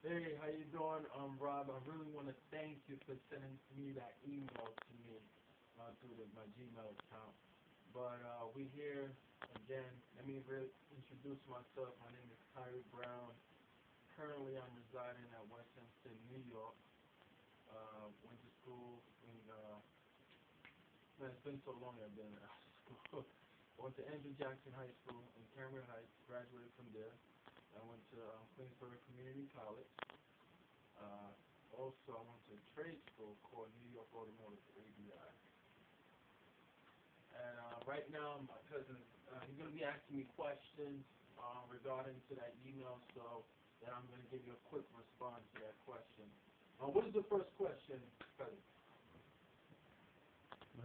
Hey, how you doing, Rob? I really want to thank you for sending me that email to me through my Gmail account. But we here again. Let me introduce myself. My name is Tyree Brown. Currently, I'm residing at Westminster, New York. Went to school in man, it's been so long I've been at school. I went to Andrew Jackson High School in Cambridge Heights. Graduated from there. I went to Queensborough Community College. Also, I went to a trade school called New York Automotive ABI. And right now, my cousin, he's going to be asking me questions regarding to that email, so then I'm going to give you a quick response to that question. What is the first question, cousin?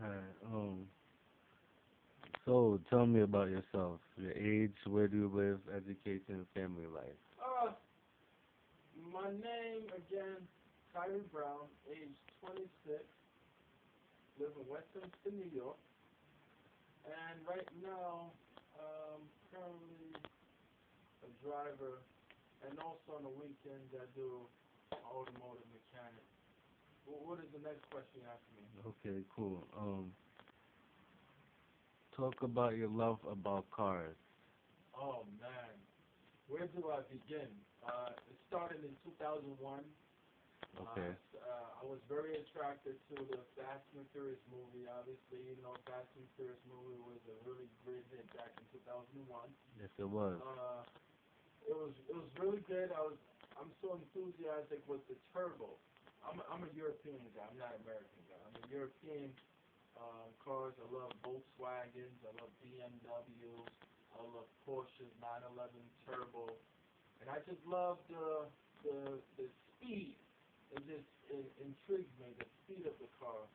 Alright, so tell me about yourself. Your age, where do you live, education, family life. My name, again, Tyree Brown, age 26, live in Westminster, New York. And right now, currently a driver, and also on the weekends I do automotive mechanic. What is the next question you ask me? Okay, cool. Talk about your love about cars. Oh man, where do I begin? It started in 2001. Okay. I was very attracted to the Fast and Furious movie. Obviously, you know, Fast and Furious movie was a really great hit back in 2001. Yes, it was. It was really good. I'm so enthusiastic with the turbo. I'm a European guy. I'm not an American guy. I'm a European cars. I love Volkswagens. I love BMWs. I love Porsches 911 turbo, and I just love the speed. It intrigues me, the speed of the car,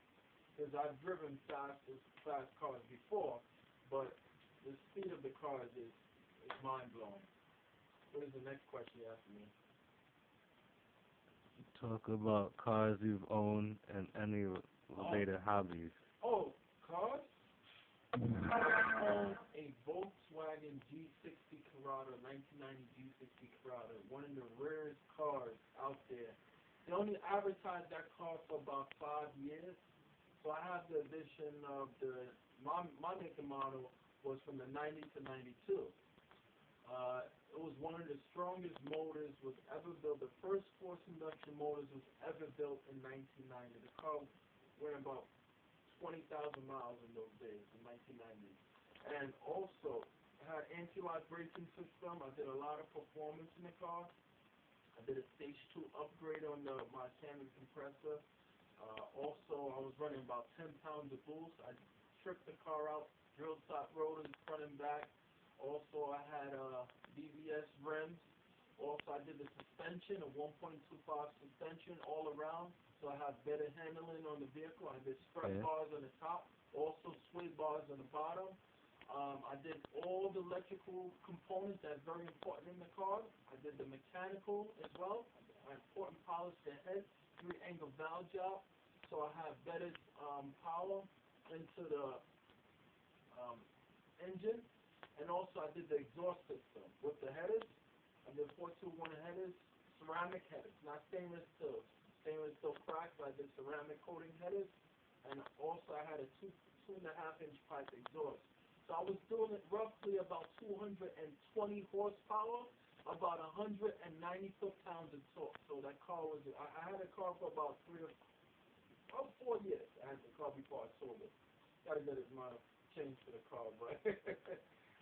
because I've driven fast cars before, but the speed of the cars is mind blowing. What is the next question you ask me? Talk about cars you've owned and any related hobbies. Oh, cars? I own a Volkswagen G60 Corrado, 1990 G60 Corrado, one of the rarest cars out there. They only advertised that car for about 5 years, so I have the edition of my make and model was from the 90 to 92. It was one of the strongest motors was ever built. The first forced induction motors was ever built in 1990. The car went about 20,000 miles in those days, in 1990. And also, it had anti-lock braking system. I did a lot of performance in the car. I did a stage 2 upgrade on my Canon compressor. Also, I was running about 10 pounds of boost. I tripped the car out, drill top rotors front and back. Also, I had BBS rims. Also, I did the suspension, a 1.25 suspension all around, so I have better handling on the vehicle. I did strut bars on the top, also sway bars on the bottom. I did all the electrical components that's very important in the car. I did the mechanical as well. I important polished the head, 3-angle valve job, so I have better power into the engine. And also I did the exhaust system with the headers. I did 421 headers, ceramic headers, not stainless steel. Stainless steel cracks, I did ceramic coating headers. And also I had a 2.5-inch pipe exhaust. So I was doing it roughly about 220 horsepower, about 190 foot-pounds of torque. So that car was, I had a car for about 4 years. I had the car before I sold it. Got to get it amount of change for the car, but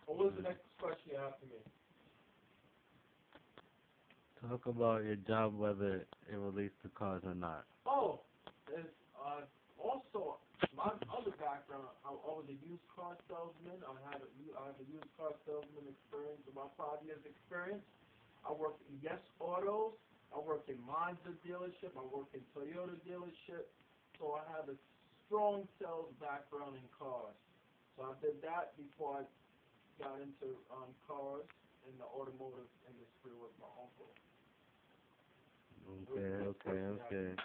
what was the next question you have for me? Talk about your job, whether it relates to cars or not. Oh, there's also my other background. I was a used car salesman. I have a used car salesman experience, about 5 years experience. I worked in Yes Autos. I worked in Mazda dealership. I worked in Toyota dealership. So I have a strong sales background in cars. So I did that before I got into cars in the automotive industry with my uncle. Okay.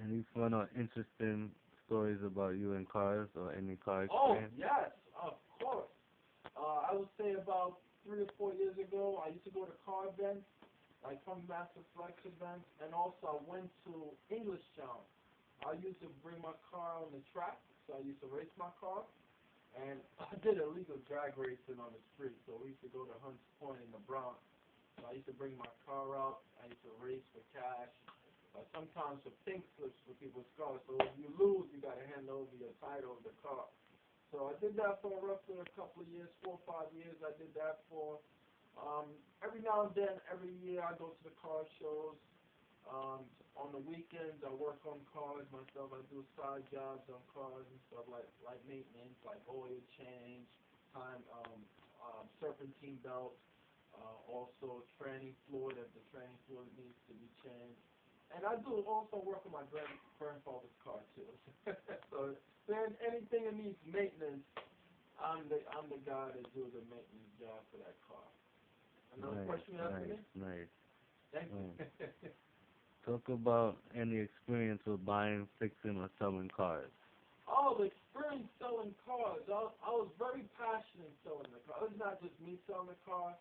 Any fun or interesting stories about you and cars or any car experience? Oh, yes, of course. I would say about 3 or 4 years ago, I used to go to car events, like from Master Flex events, and also I went to English Town. I used to bring my car on the track, so I used to race my car, and I did illegal drag racing on the street. So we used to go to Hunts Point in the Bronx. So I used to bring my car out. I used to race for cash. Sometimes for pink slips for people's cars. So if you lose, you got to hand over your title of the car. So I did that for roughly a couple of years, 4 or 5 years. I did that for every now and then, every year I go to the car shows. On the weekends I work on cars myself. I do side jobs on cars and stuff like maintenance, like oil change, time, serpentine belts, also training fluid if the training fluid needs to be changed. And I do also work on my grandfather's car too. So then anything that needs maintenance, I'm the guy that do the maintenance job for that car. Another question you have for me? Nice. Thank you. Talk about any experience with buying, fixing, or selling cars. Oh, the experience selling cars. I was very passionate selling the car. It's not just me selling the car.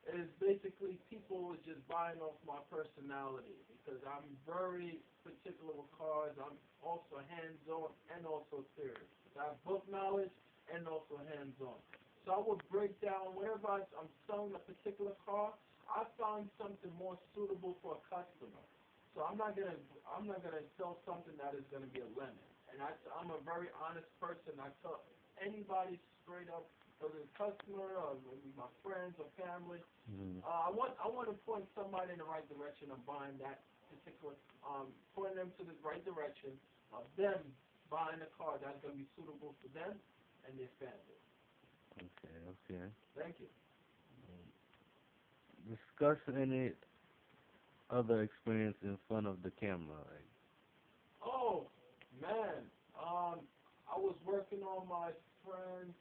It's basically people was just buying off my personality because I'm very particular with cars. I'm also hands-on and also serious. I have book knowledge and also hands-on. So I would break down whenever I'm selling a particular car, I find something more suitable for a customer. So I'm not gonna sell something that is gonna be a lemon. And I'm a very honest person. I tell anybody straight up, whether it's a customer or maybe my friends or family. I want to point somebody in the right direction of buying that particular, pointing them to the right direction of them buying a car that's going to be suitable for them and their family. Okay. Thank you. Discuss any other experience in front of the camera. Oh, man. I was working on my friend's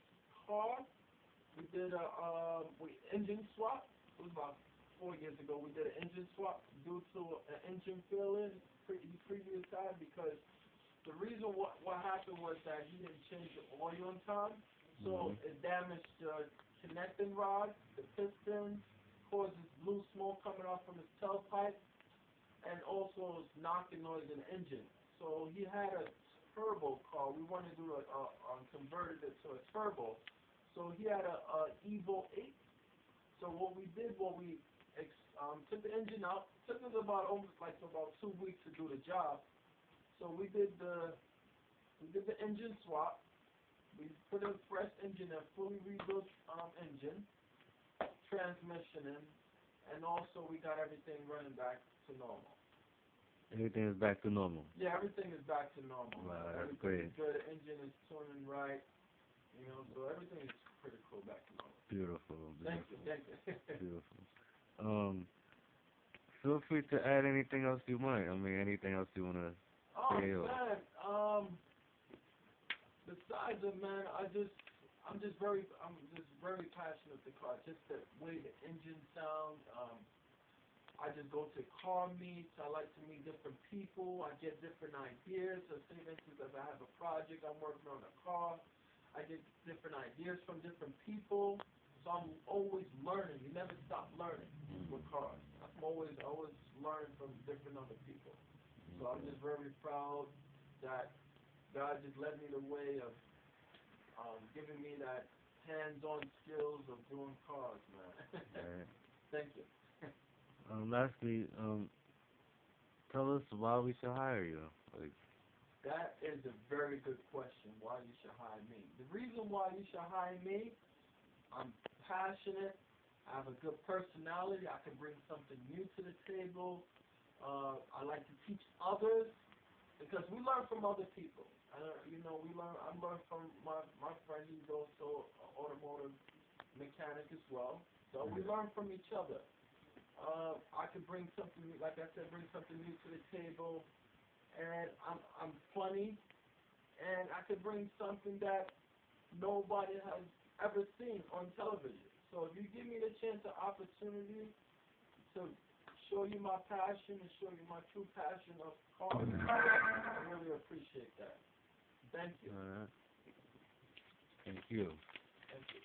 car. We did a engine swap. It was about 4 years ago. We did an engine swap due to an engine failure he previous time because the reason what happened was that he didn't change the oil in time, so it damaged the connecting rod, the pistons, causes blue smoke coming off from his tailpipe, and also was knocking noise in the engine. So he had a turbo car. We wanted to do converted it to a turbo. So he had a Evo 8. So what we did, we took the engine out. It took us about 2 weeks to do the job. So we did the engine swap. We put a fresh engine in, fully rebuilt engine, transmission in, and also we got everything running back to normal. Everything is back to normal. Yeah, everything is back to normal. Wow, that's everything great. is good. The engine is tuning right. So everything is pretty cool back to normal. Beautiful. Thank you. Beautiful. Feel free to add anything else you might. Anything else you want to say? Man. Besides it, man, I'm just very passionate with the car. Just the way the engine sounds. I just go to car meets. I like to meet different people. I get different ideas. So say, for instance, if I have a project, I'm working on a car, I get different ideas from different people. So I'm always learning. You never stop learning with cars. I'm always learning from different other people. So I'm just very proud that God just led me the way of giving me that hands-on skills of doing cars, man. Thank you. Lastly, tell us why we should hire you. That is a very good question, why you should hire me. The reason why you should hire me, I'm passionate, I have a good personality, I can bring something new to the table, I like to teach others, because we learn from other people. I learn from my friend, he's also an automotive mechanic as well, so we learn from each other. I could bring something, like I said, bring something new to the table, and I'm funny, and I could bring something that nobody has ever seen on television. So if you give me the chance, the opportunity to show you my passion and show you my true passion of cars, I really appreciate that. Thank you. Thank you. Thank you.